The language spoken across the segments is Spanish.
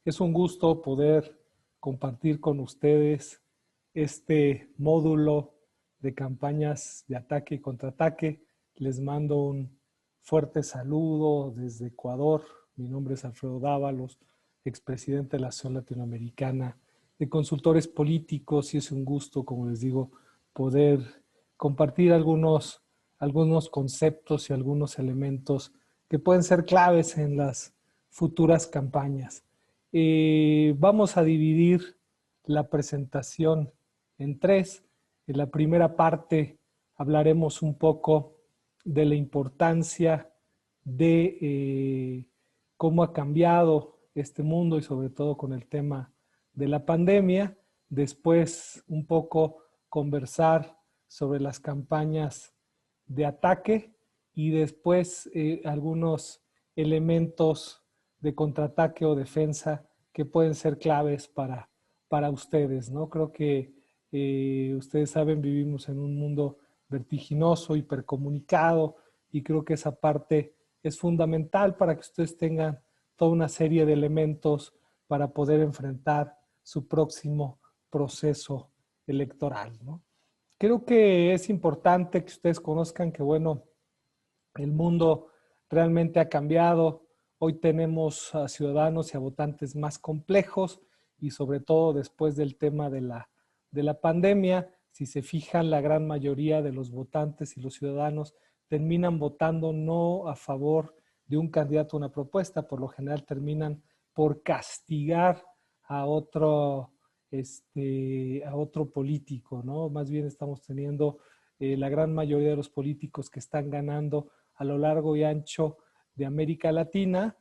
Es un gusto poder compartir con ustedes este módulo de campañas de ataque y contraataque. Les mando un fuerte saludo desde Ecuador. Mi nombre es Alfredo Dávalos, expresidente de la Asociación Latinoamericana de Consultores Políticos, y es un gusto, como les digo, poder compartir algunos conceptos y algunos elementos que pueden ser claves en las futuras campañas. Vamos a dividir la presentación en tres. En la primera parte hablaremos un poco de la importancia de cómo ha cambiado este mundo y sobre todo con el tema de la pandemia. Después un poco conversar sobre las campañas de ataque y después algunos elementos de contraataque o defensa que pueden ser claves para ustedes, ¿no? Creo que ustedes saben, vivimos en un mundo vertiginoso, hipercomunicado, y creo que esa parte es fundamental para que ustedes tengan toda una serie de elementos para poder enfrentar su próximo proceso electoral, ¿no? Creo que es importante que ustedes conozcan que, bueno, el mundo realmente ha cambiado. Hoy tenemos a ciudadanos y a votantes más complejos, y sobre todo después del tema de la pandemia. Si se fijan, la gran mayoría de los votantes y los ciudadanos terminan votando no a favor de un candidato o una propuesta. Por lo general terminan por castigar a a otro político, ¿no? Más bien estamos teniendo la gran mayoría de los políticos que están ganando a lo largo y ancho de América Latina,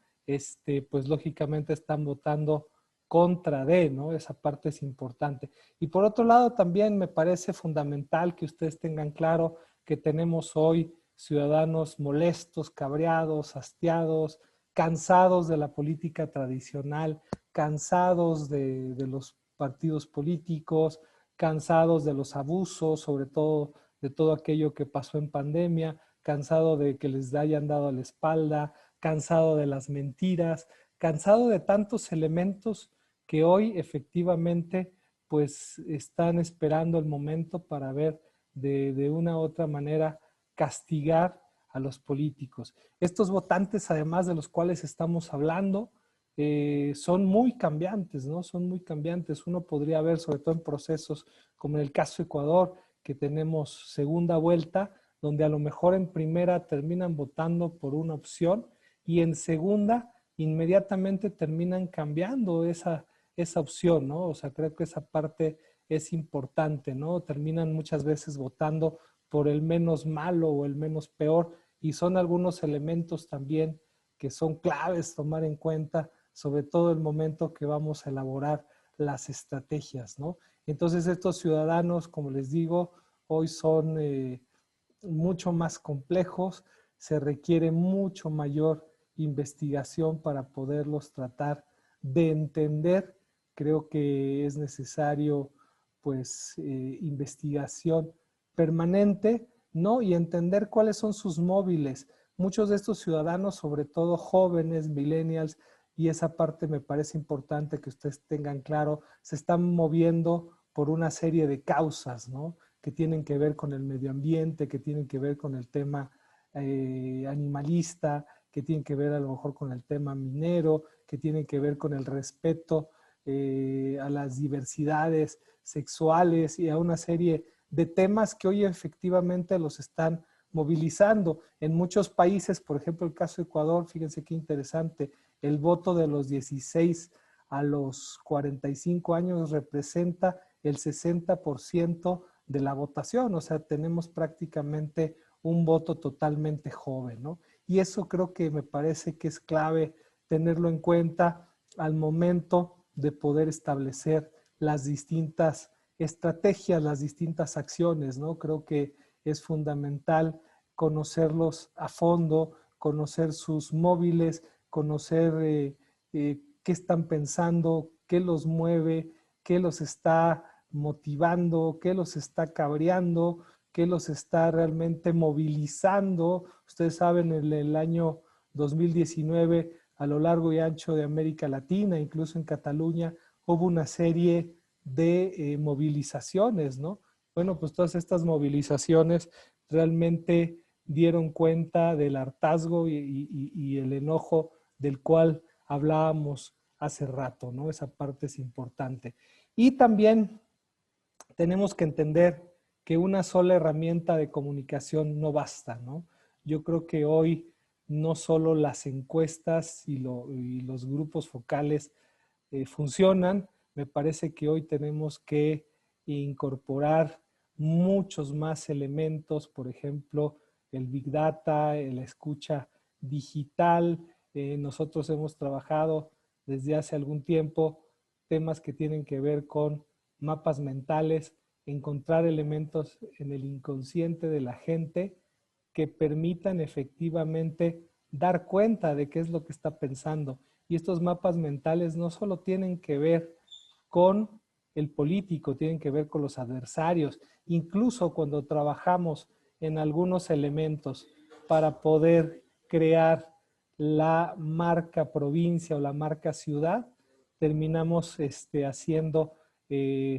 pues lógicamente están votando contra de, ¿no? Esa parte es importante. Y por otro lado, también me parece fundamental que ustedes tengan claro que tenemos hoy ciudadanos molestos, cabreados, hastiados, cansados de la política tradicional, cansados de los partidos políticos, cansados de los abusos, sobre todo de todo aquello que pasó en pandemia, cansado de que les hayan dado la espalda, cansado de las mentiras, cansado de tantos elementos que hoy efectivamente pues están esperando el momento para ver de una u otra manera castigar a los políticos. Estos votantes, además de los cuales estamos hablando, son muy cambiantes, ¿no? Son muy cambiantes. Uno podría ver, sobre todo en procesos como en el caso de Ecuador, que tenemos segunda vuelta, donde a lo mejor en primera terminan votando por una opción y en segunda inmediatamente terminan cambiando esa opción, ¿no? O sea, creo que esa parte es importante, ¿no? Terminan muchas veces votando por el menos malo o el menos peor, y son algunos elementos también que son claves tomar en cuenta, sobre todo el momento que vamos a elaborar las estrategias, ¿no? Entonces estos ciudadanos, como les digo, hoy son mucho más complejos, se requiere mucho mayor investigación para poderlos tratar de entender. Creo que es necesario, pues, investigación permanente, ¿no? Y entender cuáles son sus móviles. Muchos de estos ciudadanos, sobre todo jóvenes, millennials, y esa parte me parece importante que ustedes tengan claro, se están moviendo por una serie de causas, ¿no? Que tienen que ver con el medio ambiente, que tienen que ver con el tema animalista, que tienen que ver a lo mejor con el tema minero, que tienen que ver con el respeto a las diversidades sexuales y a una serie de temas que hoy efectivamente los están movilizando. En muchos países, por ejemplo el caso de Ecuador, fíjense qué interesante, el voto de los 16 a los 45 años representa el 60% de la votación, o sea, tenemos prácticamente un voto totalmente joven, ¿no? Y eso creo que me parece que es clave tenerlo en cuenta al momento de poder establecer las distintas estrategias, las distintas acciones, ¿no? Creo que es fundamental conocerlos a fondo, conocer sus móviles, conocer qué están pensando, qué los mueve, qué los está motivando, qué los está cabreando, qué los está realmente movilizando. Ustedes saben, en el año 2019 a lo largo y ancho de América Latina, incluso en Cataluña, hubo una serie de movilizaciones, ¿no? Bueno, pues todas estas movilizaciones realmente dieron cuenta del hartazgo y el enojo del cual hablábamos hace rato, ¿no? Esa parte es importante. Y también tenemos que entender que una sola herramienta de comunicación no basta, ¿no? Yo creo que hoy no solo las encuestas y los grupos focales funcionan, me parece que hoy tenemos que incorporar muchos más elementos, por ejemplo, el Big Data, la escucha digital. Nosotros hemos trabajado desde hace algún tiempo temas que tienen que ver con mapas mentales, encontrar elementos en el inconsciente de la gente que permitan efectivamente dar cuenta de qué es lo que está pensando. Y estos mapas mentales no solo tienen que ver con el político, tienen que ver con los adversarios. Incluso cuando trabajamos en algunos elementos para poder crear la marca provincia o la marca ciudad, terminamos haciendo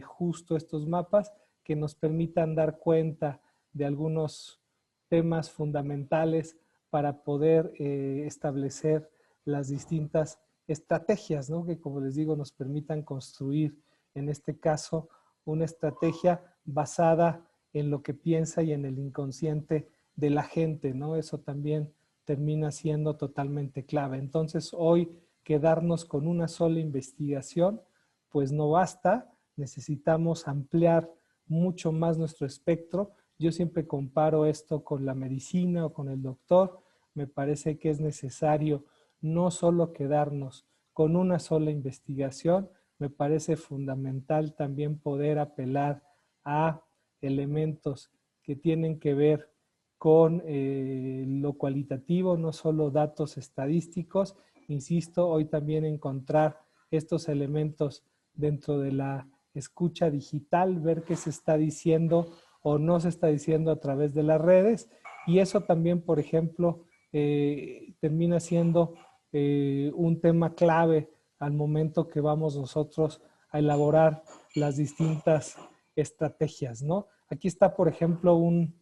justo estos mapas que nos permitan dar cuenta de algunos temas fundamentales para poder establecer las distintas estrategias, ¿no? Que como les digo nos permitan construir, en este caso, una estrategia basada en lo que piensa y en el inconsciente de la gente, ¿no? Eso también termina siendo totalmente clave. Entonces, hoy quedarnos con una sola investigación, pues no basta, necesitamos ampliar mucho más nuestro espectro. Yo siempre comparo esto con la medicina o con el doctor. Me parece que es necesario no solo quedarnos con una sola investigación, me parece fundamental también poder apelar a elementos que tienen que ver con lo cualitativo, no solo datos estadísticos. Insisto, hoy también encontrar estos elementos dentro de la escucha digital, ver qué se está diciendo o no se está diciendo a través de las redes. Y eso también, por ejemplo, termina siendo un tema clave al momento que vamos nosotros a elaborar las distintas estrategias, ¿no? Aquí está, por ejemplo, un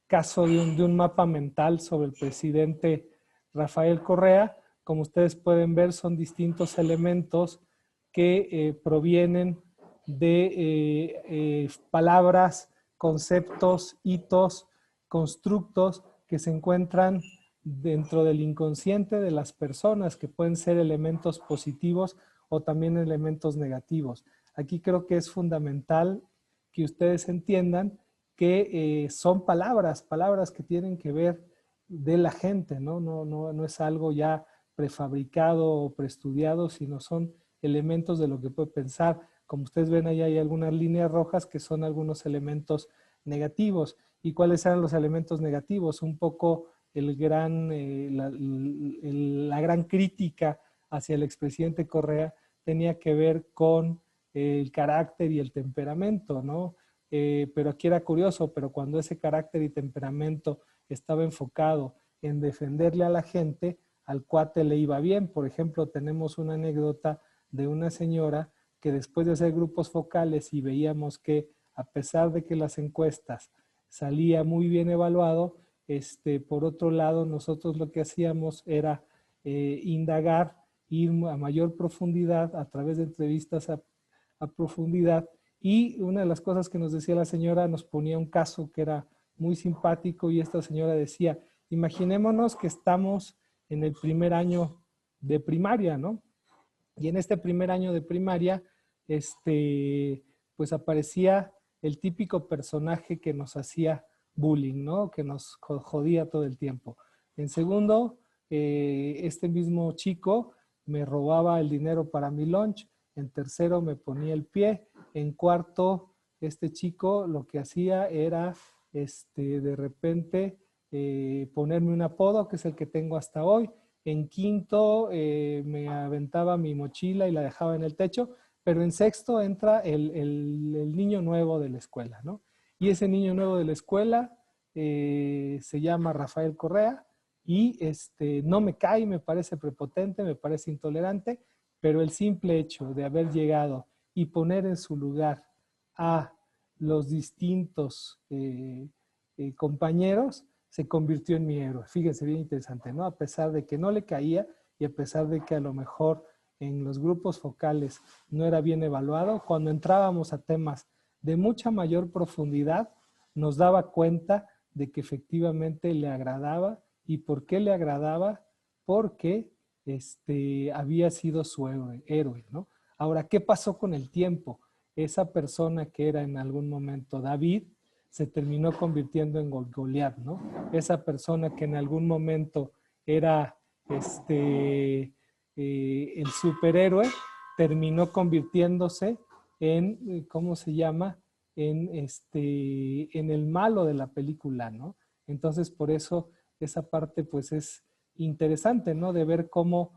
caso de un mapa mental sobre el presidente Rafael Correa. Como ustedes pueden ver, son distintos elementos que provienen de palabras, conceptos, hitos, constructos que se encuentran dentro del inconsciente de las personas, que pueden ser elementos positivos o también elementos negativos. Aquí creo que es fundamental que ustedes entiendan que son palabras que tienen que ver de la gente, ¿no? No es algo ya prefabricado o preestudiado, sino son elementos de lo que puede pensar. Como ustedes ven, ahí hay algunas líneas rojas que son algunos elementos negativos. ¿Y cuáles eran los elementos negativos? Un poco la gran crítica hacia el expresidente Correa tenía que ver con el carácter y el temperamento, ¿no? Pero aquí era curioso, pero cuando ese carácter y temperamento estaba enfocado en defenderle a la gente, al cuate le iba bien. Por ejemplo, tenemos una anécdota de una señora que después de hacer grupos focales y veíamos que a pesar de que las encuestas salía muy bien evaluado, por otro lado, nosotros lo que hacíamos era indagar, ir a mayor profundidad a través de entrevistas a profundidad. Y una de las cosas que nos decía la señora, nos ponía un caso que era muy simpático y esta señora decía, imaginémonos que estamos en el primer año de primaria, ¿no? Y en este primer año de primaria, pues aparecía el típico personaje que nos hacía bullying, ¿no? Que nos jodía todo el tiempo. En segundo, este mismo chico me robaba el dinero para mi lunch. En tercero, me ponía el pie. En cuarto, este chico lo que hacía era, de repente, ponerme un apodo, que es el que tengo hasta hoy. En quinto, me aventaba mi mochila y la dejaba en el techo. Pero en sexto entra el niño nuevo de la escuela, ¿no? Y ese niño nuevo de la escuela se llama Rafael Correa, y no me cae, me parece prepotente, me parece intolerante, pero el simple hecho de haber llegado y poner en su lugar a los distintos compañeros, se convirtió en mi héroe. Fíjense, bien interesante, ¿no? A pesar de que no le caía y a pesar de que a lo mejor en los grupos focales no era bien evaluado, cuando entrábamos a temas de mucha mayor profundidad, nos daba cuenta de que efectivamente le agradaba. ¿Y por qué le agradaba? Porque había sido su héroe, ¿no? Ahora, ¿qué pasó con el tiempo? Esa persona que era en algún momento David se terminó convirtiendo en Goliat, ¿no? Esa persona que en algún momento era el superhéroe terminó convirtiéndose en, ¿cómo se llama? En el malo de la película, ¿no? Entonces, por eso esa parte pues es interesante, ¿no? De ver cómo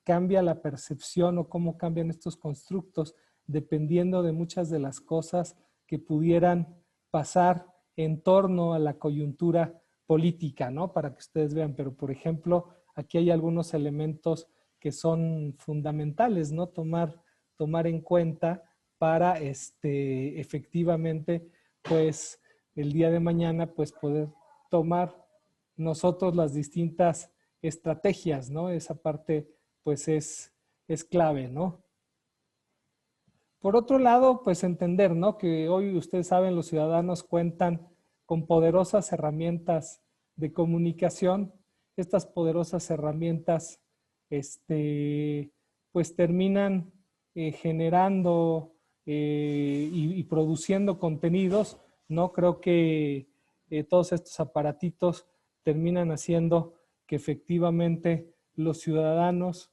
cambia la percepción o cómo cambian estos constructos dependiendo de muchas de las cosas que pudieran pasar en torno a la coyuntura política, ¿no? Para que ustedes vean, pero por ejemplo, aquí hay algunos elementos que son fundamentales, ¿no? Tomar en cuenta para efectivamente, pues el día de mañana, pues poder tomar nosotros las distintas estrategias, ¿no? Esa parte, pues es clave, ¿no? Por otro lado, pues entender, ¿no? Que hoy ustedes saben, los ciudadanos cuentan con poderosas herramientas de comunicación. Estas poderosas herramientas, pues terminan generando y produciendo contenidos, ¿no? Creo que todos estos aparatitos terminan haciendo que efectivamente los ciudadanos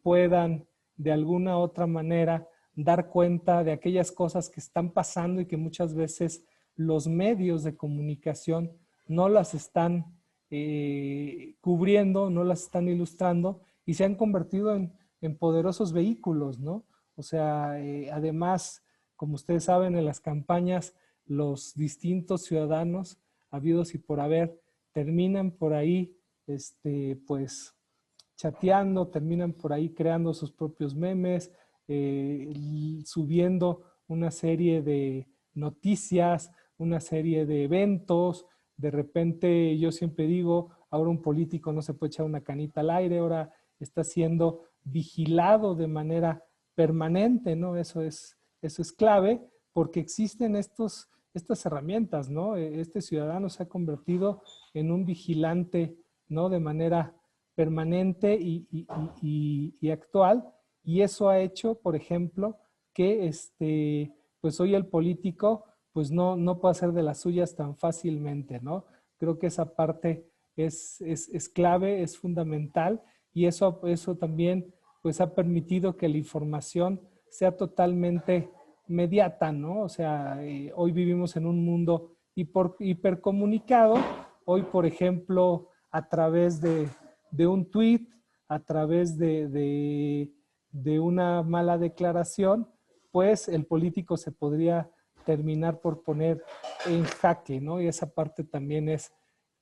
puedan de alguna otra manera dar cuenta de aquellas cosas que están pasando y que muchas veces los medios de comunicación no las están cubriendo, no las están ilustrando y se han convertido en poderosos vehículos, ¿no? O sea, además, como ustedes saben, en las campañas los distintos ciudadanos, habidos y por haber, terminan por ahí, pues, chateando, terminan por ahí creando sus propios memes, subiendo una serie de noticias, una serie de eventos. De repente, yo siempre digo, ahora un político no se puede echar una canita al aire, ahora está siendo vigilado de manera permanente, ¿no? Eso es clave porque existen estas herramientas, ¿no? Este ciudadano se ha convertido en un vigilante, ¿no? De manera permanente y actual, y eso ha hecho, por ejemplo, que pues hoy el político pues no puede hacer de las suyas tan fácilmente, ¿no? Creo que esa parte es clave, es fundamental, y eso también pues ha permitido que la información sea totalmente inmediata, ¿no? O sea, hoy vivimos en un mundo hipercomunicado. Hoy, por ejemplo, a través de un tweet, a través de una mala declaración, pues el político se podría terminar por poner en jaque, ¿no? Y esa parte también es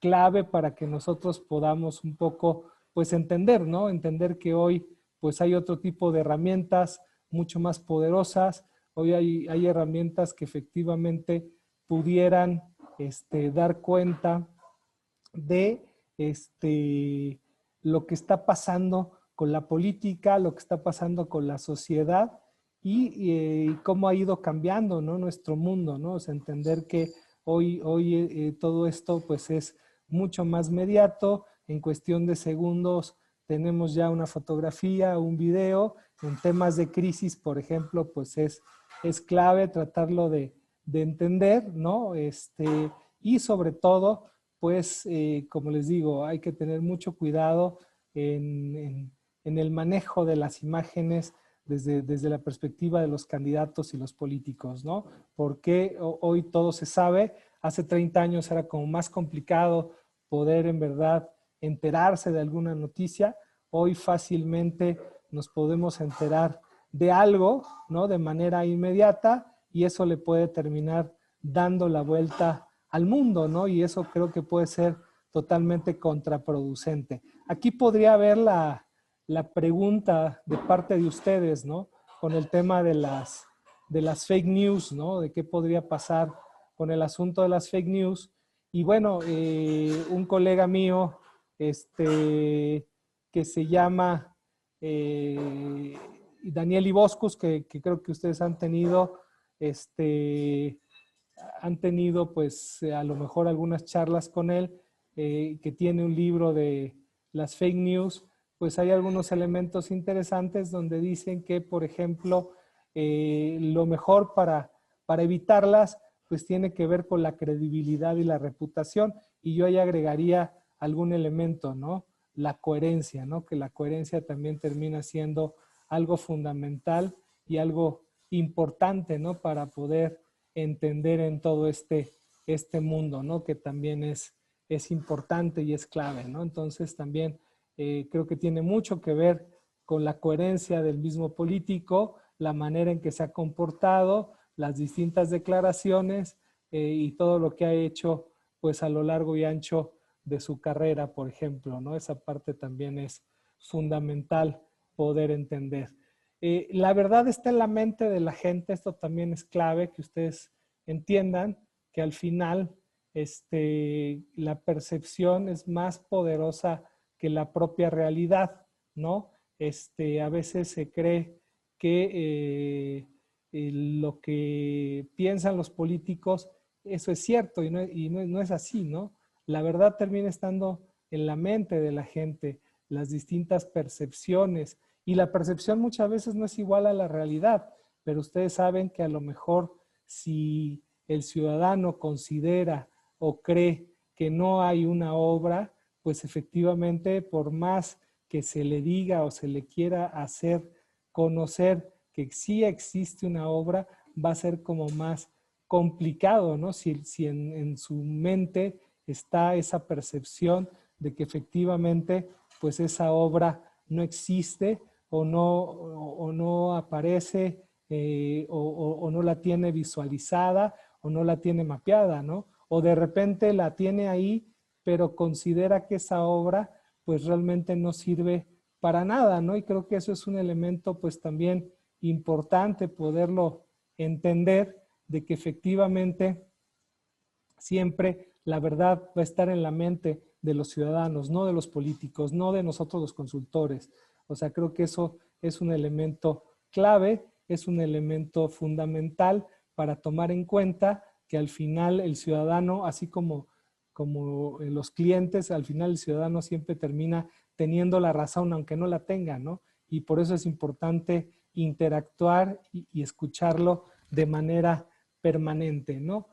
clave para que nosotros podamos un poco, pues entender, ¿no? Entender que hoy, pues hay otro tipo de herramientas mucho más poderosas. Hoy hay herramientas que efectivamente pudieran dar cuenta de lo que está pasando con la política, lo que está pasando con la sociedad y cómo ha ido cambiando, ¿no? Nuestro mundo, ¿no? O sea, entender que hoy todo esto pues es mucho más inmediato. En cuestión de segundos tenemos ya una fotografía, un video. En temas de crisis, por ejemplo, pues es clave tratarlo de entender, ¿no? Y sobre todo, pues, como les digo, hay que tener mucho cuidado en el manejo de las imágenes desde la perspectiva de los candidatos y los políticos, ¿no? Porque hoy todo se sabe. Hace 30 años era como más complicado poder en verdad enterarse de alguna noticia. Hoy fácilmente nos podemos enterar de algo, ¿no? De manera inmediata, y eso le puede terminar dando la vuelta al mundo, ¿no? Y eso creo que puede ser totalmente contraproducente. Aquí podría haber la pregunta de parte de ustedes, ¿no? Con el tema de las fake news, ¿no? De qué podría pasar con el asunto de las fake news. Y bueno, un colega mío, que se llama Daniel Iboscus, que creo que ustedes han tenido, pues a lo mejor algunas charlas con él, que tiene un libro de las fake news, pues hay algunos elementos interesantes donde dicen que, por ejemplo, lo mejor para evitarlas, pues tiene que ver con la credibilidad y la reputación, y yo ahí agregaría algún elemento, ¿no? La coherencia, ¿no? Que la coherencia también termina siendo algo fundamental y algo importante, ¿no? Para poder entender en todo este mundo, ¿no? Que también es importante y es clave, ¿no? Entonces también creo que tiene mucho que ver con la coherencia del mismo político, la manera en que se ha comportado, las distintas declaraciones y todo lo que ha hecho pues a lo largo y ancho de su carrera, por ejemplo, ¿no? Esa parte también es fundamental poder entender. La verdad está en la mente de la gente, esto también es clave que ustedes entiendan que al final la percepción es más poderosa que la propia realidad, ¿no? A veces se cree que lo que piensan los políticos, eso es cierto y no es así, ¿no? La verdad termina estando en la mente de la gente, las distintas percepciones, y la percepción muchas veces no es igual a la realidad, pero ustedes saben que a lo mejor si el ciudadano considera o cree que no hay una obra, pues efectivamente por más que se le diga o se le quiera hacer conocer que sí existe una obra, va a ser como más complicado, ¿no? Si en su mente está esa percepción de que efectivamente pues esa obra no existe o no aparece o no la tiene visualizada o no la tiene mapeada, ¿no? O de repente la tiene ahí, pero considera que esa obra pues realmente no sirve para nada, ¿no? Y creo que eso es un elemento pues también importante poderlo entender, de que efectivamente siempre la verdad va a estar en la mente de los ciudadanos, no de los políticos, no de nosotros los consultores. O sea, creo que eso es un elemento clave, es un elemento fundamental para tomar en cuenta que al final el ciudadano, así como los clientes, al final el ciudadano siempre termina teniendo la razón, aunque no la tenga, ¿no? Y por eso es importante interactuar y escucharlo de manera permanente, ¿no?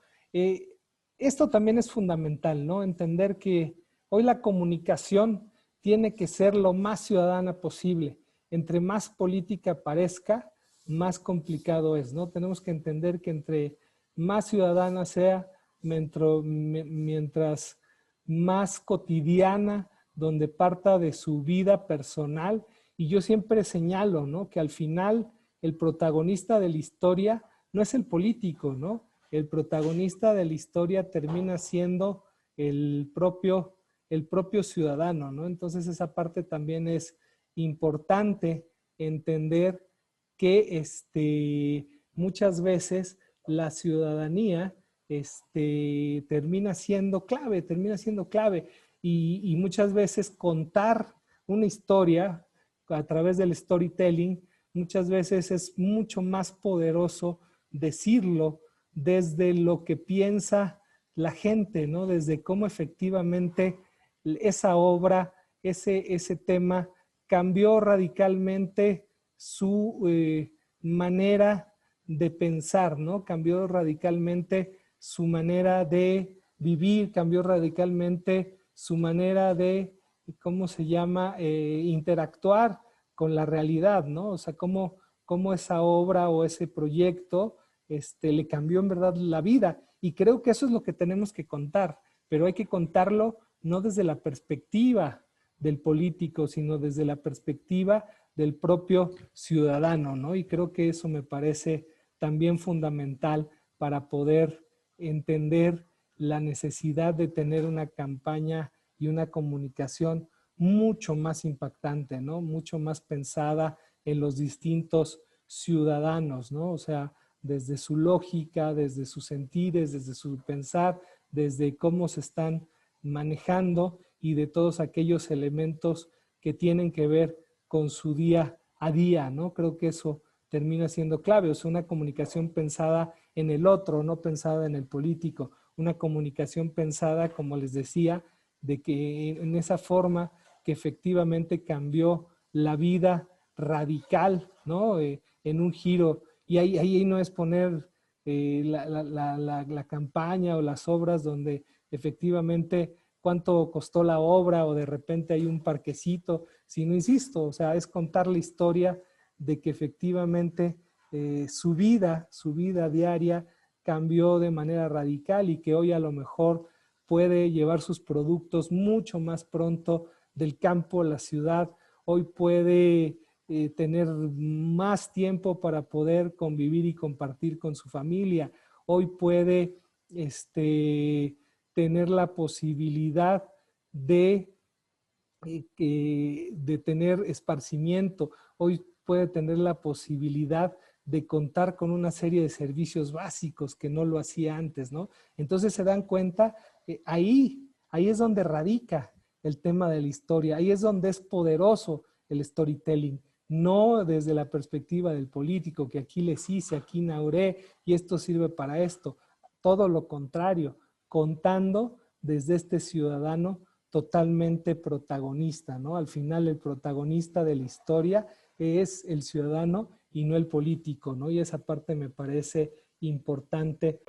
Esto también es fundamental, ¿no? Entender que hoy la comunicación tiene que ser lo más ciudadana posible. Entre más política parezca, más complicado es, ¿no? Tenemos que entender que entre más ciudadana sea, mientras más cotidiana, donde parta de su vida personal. Y yo siempre señalo, ¿no? Que al final el protagonista de la historia no es el político, ¿no? El protagonista de la historia termina siendo el propio ciudadano, ¿no? Entonces esa parte también es importante entender que muchas veces la ciudadanía termina siendo clave y muchas veces contar una historia a través del storytelling, muchas veces es mucho más poderoso decirlo desde lo que piensa la gente, ¿no? Desde cómo efectivamente esa obra, ese tema cambió radicalmente su manera de pensar, ¿no? Cambió radicalmente su manera de vivir, cambió radicalmente su manera de, ¿cómo se llama? Interactuar con la realidad, ¿no? O sea, cómo esa obra o ese proyecto le cambió en verdad la vida. Y creo que eso es lo que tenemos que contar, pero hay que contarlo no desde la perspectiva del político, sino desde la perspectiva del propio ciudadano, ¿no? Y creo que eso me parece también fundamental para poder entender la necesidad de tener una campaña y una comunicación mucho más impactante, ¿no? Mucho más pensada en los distintos ciudadanos, ¿no? O sea, desde su lógica, desde sus sentires, desde su pensar, desde cómo se están manejando y de todos aquellos elementos que tienen que ver con su día a día, ¿no? Creo que eso termina siendo clave, o sea, una comunicación pensada en el otro, no pensada en el político, una comunicación pensada, como les decía, de que en esa forma que efectivamente cambió la vida radical, ¿no? En un giro, y ahí no es poner la campaña o las obras donde efectivamente cuánto costó la obra o de repente hay un parquecito, sino, insisto, o sea, es contar la historia de que efectivamente su vida diaria cambió de manera radical y que hoy a lo mejor puede llevar sus productos mucho más pronto del campo a la ciudad, hoy puede tener más tiempo para poder convivir y compartir con su familia, hoy puede tener la posibilidad de tener esparcimiento, hoy puede tener la posibilidad de contar con una serie de servicios básicos que no lo hacía antes, ¿no? Entonces se dan cuenta, ahí es donde radica el tema de la historia, ahí es donde es poderoso el storytelling, no desde la perspectiva del político, que aquí les hice, aquí inauguré y esto sirve para esto, todo lo contrario, contando desde este ciudadano totalmente protagonista, ¿no? Al final el protagonista de la historia es el ciudadano y no el político, ¿no? Y esa parte me parece importante.